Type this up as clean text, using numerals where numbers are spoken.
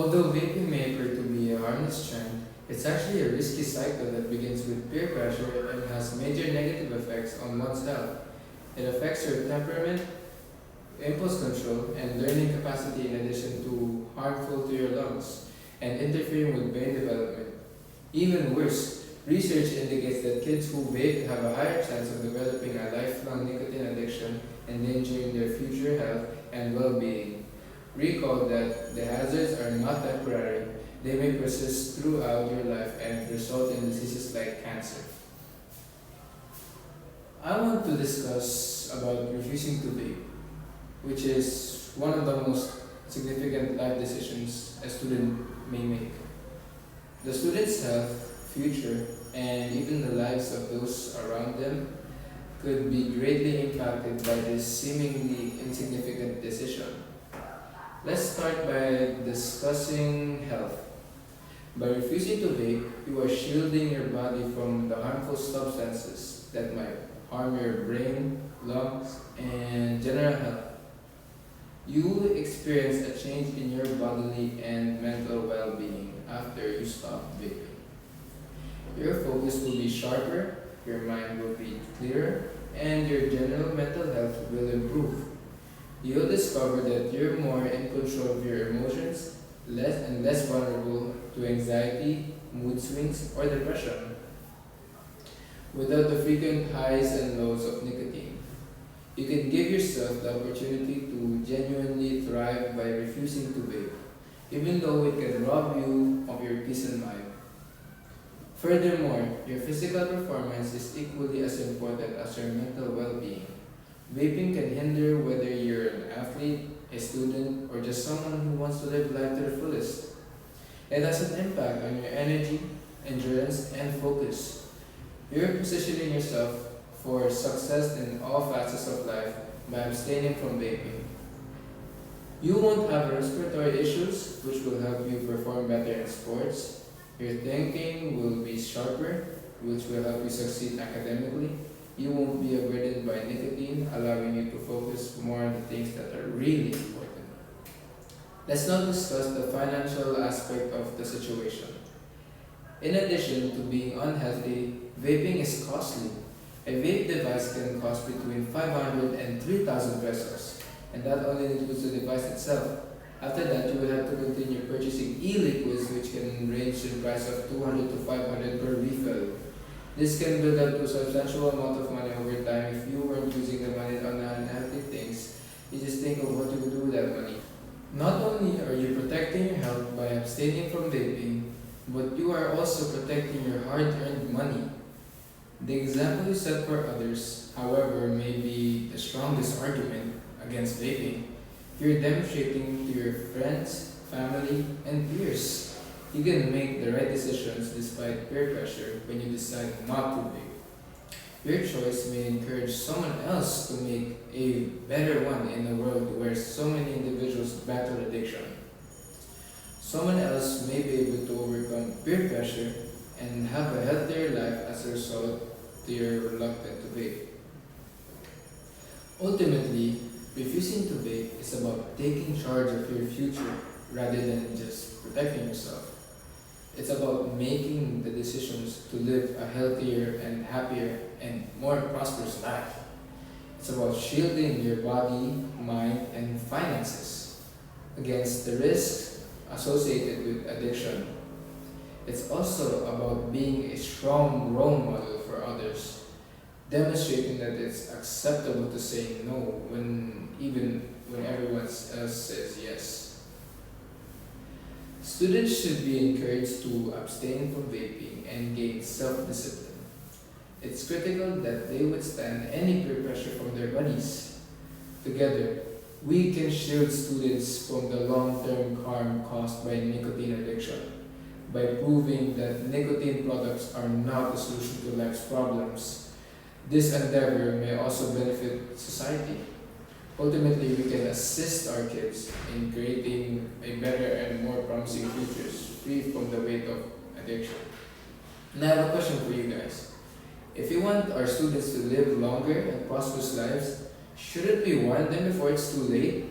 Although vaping may appear to be a harmless trend, it's actually a risky cycle that begins with peer pressure and has major negative effects on one's health. It affects your temperament, impulse control, and learning capacity in addition to harmful to your lungs and interfering with brain development. Even worse, research indicates that kids who vape have a higher chance of developing a lifelong nicotine addiction, endangering their future health and well-being. Recall that the hazards are not temporary. They may persist throughout your life and result in diseases like cancer. I want to discuss about refusing to vape, which is one of the most significant life decisions a student may make. The student's health, future, and even the lives of those around them could be greatly impacted by this seemingly insignificant decision. Let's start by discussing health. By refusing to vape, you are shielding your body from the harmful substances that might harm your brain, lungs, and general health. You will experience a change in your bodily and mental well-being after you stop vaping. Your focus will be sharper, your mind will be clearer, and your general mental health will improve. You'll discover that you're more in control of your emotions, less vulnerable to anxiety, mood swings, or depression, without the frequent highs and lows of nicotine. You can give yourself the opportunity to genuinely thrive by refusing to vape, even though it can rob you of your peace of mind. Furthermore, your physical performance is equally as important as your mental well-being. Vaping can hinder whether you're an athlete, a student, or just someone who wants to live life to the fullest. It has an impact on your energy, endurance, and focus. You're positioning yourself for success in all facets of life by abstaining from vaping. You won't have respiratory issues, which will help you perform better in sports. Your thinking will be sharper, which will help you succeed academically. You won't be burdened by nicotine, allowing you to focus more on the things that are really important. Let's now discuss the financial aspect of the situation. In addition to being unhealthy, vaping is costly. A vape device can cost between 500 and 3,000 pesos, and that only includes the device itself. After that, you will have to continue purchasing e-liquids, which can range in price of 200 to 500 per refill. This can build up to a substantial amount of money over time if you weren't using the money on unhealthy things. You just think of what you would do with that money. Not only are you protecting your health by abstaining from vaping, but you are also protecting your hard-earned money. The example you set for others, however, may be the strongest argument against vaping. You're demonstrating to your friends, family, and peers you can make the right decisions despite peer pressure when you decide not to vape. Your choice may encourage someone else to make a better one in a world where so many individuals battle addiction. Someone else may be able to overcome peer pressure and have a healthier life as a result to your reluctant to vape. Ultimately, refusing to vape is about taking charge of your future rather than just protecting yourself. It's about making the decisions to live a healthier and happier and more prosperous life. It's about shielding your body, mind, and finances against the risks associated with addiction. It's also about being a strong role model for others, demonstrating that it's acceptable to say no even when everyone else says yes. Students should be encouraged to abstain from vaping and gain self-discipline. It's critical that they withstand any peer pressure from their buddies. Together, we can shield students from the long-term harm caused by nicotine addiction by proving that nicotine products are not a solution to life's problems. This endeavor may also benefit society. Ultimately, we can assist our kids in creating a better and more promising futures, free from the weight of addiction. And I have a question for you guys. If we want our students to live longer and prosperous lives, shouldn't we warn them before it's too late?